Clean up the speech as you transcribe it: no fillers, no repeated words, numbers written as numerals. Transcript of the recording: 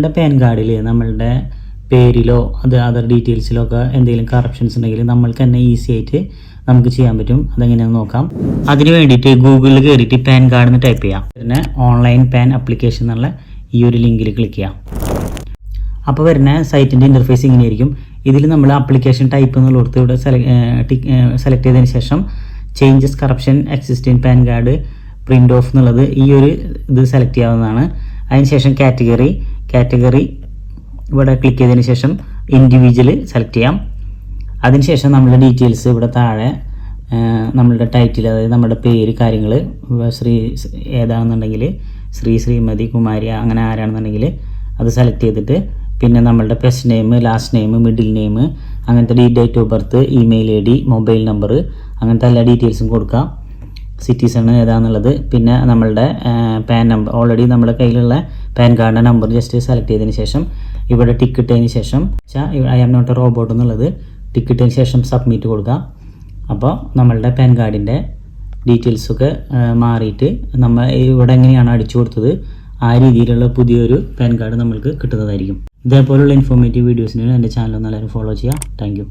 നമ്മുടെ പാൻ കാർഡിൽ നമ്മളുടെ പേരിലോ അതർ ഡീറ്റെയിൽസിലോ ഒക്കെ എന്തെങ്കിലും കറപ്ഷൻസ് ഉണ്ടെങ്കിൽ നമ്മൾക്ക് തന്നെ ഈസി ആയിട്ട് നമുക്ക് ചെയ്യാൻ പറ്റും. അതെങ്ങനെയാണെന്ന് നോക്കാം. അതിന് വേണ്ടിയിട്ട് ഗൂഗിളിൽ കയറിയിട്ട് പാൻ കാർഡ് എന്ന് ടൈപ്പ് ചെയ്യാം. പിന്നെ ഓൺലൈൻ പാൻ ആപ്ലിക്കേഷൻ എന്നുള്ള ഈ ഒരു ലിങ്കിൽ ക്ലിക്ക് ചെയ്യാം. അപ്പോൾ വരുന്ന സൈറ്റിൻ്റെ ഇൻ്റർഫേസ് ഇങ്ങനെയായിരിക്കും. ഇതിൽ നമ്മൾ ആപ്ലിക്കേഷൻ ടൈപ്പ് എന്നുള്ളടത്ത് ഇവിടെ സെലക്ട് ചെയ്തതിന് ശേഷം changes corruption existing pan card print of എന്നുള്ളത് ഈ ഒരു ഇത് സെലക്ട് ചെയ്യാവുന്നതാണ്. അതിനുശേഷം കാറ്റഗറി ഇവിടെ ക്ലിക്ക് ചെയ്തതിന് ശേഷം ഇൻഡിവിജ്വൽ സെലക്ട് ചെയ്യാം. അതിനുശേഷം നമ്മുടെ ഡീറ്റെയിൽസ് ഇവിടെ താഴെ നമ്മളുടെ ടൈറ്റിൽ, അതായത് നമ്മുടെ പേര്, കാര്യങ്ങൾ, ഏതാണെന്നുണ്ടെങ്കിൽ ശ്രീമതി, കുമാരി, അങ്ങനെ ആരാണെന്നുണ്ടെങ്കിൽ അത് സെലക്ട് ചെയ്തിട്ട് പിന്നെ നമ്മളുടെ first name, last name, middle name, അങ്ങനത്തെ date of birth, email ID, mobile number, അങ്ങനത്തെ എല്ലാ ഡീറ്റെയിൽസും കൊടുക്കാം. സിറ്റിസൺ ഏതാണെന്നുള്ളത്, പിന്നെ നമ്മളുടെ പാൻ നമ്പർ, ഓൾറെഡി നമ്മുടെ കയ്യിലുള്ള പാൻ കാർഡിൻ്റെ നമ്പർ ജസ്റ്റ് സെലക്ട് ചെയ്തതിന് ശേഷം ഇവിടെ ടിക്ക് ഇട്ടതിന് ശേഷം I am not a robot എന്നുള്ളത് ടിക്ക് ഇട്ടതിന് ശേഷം സബ്മിറ്റ് കൊടുക്കുക. അപ്പോൾ നമ്മളുടെ പാൻ കാർഡിൻ്റെ ഡീറ്റെയിൽസൊക്കെ മാറിയിട്ട് നമ്മൾ ഇവിടെ എങ്ങനെയാണ് അടിച്ചു കൊടുത്തത് ആ രീതിയിലുള്ള പുതിയൊരു പാൻ കാർഡ് നമ്മൾക്ക് കിട്ടുന്നതായിരിക്കും. ഇതേപോലുള്ള ഇൻഫോർമേറ്റീവ് വീഡിയോസിന് എൻ്റെ ചാനൽ ഒന്ന് എല്ലാവരും ഫോളോ ചെയ്യുക. Thank you.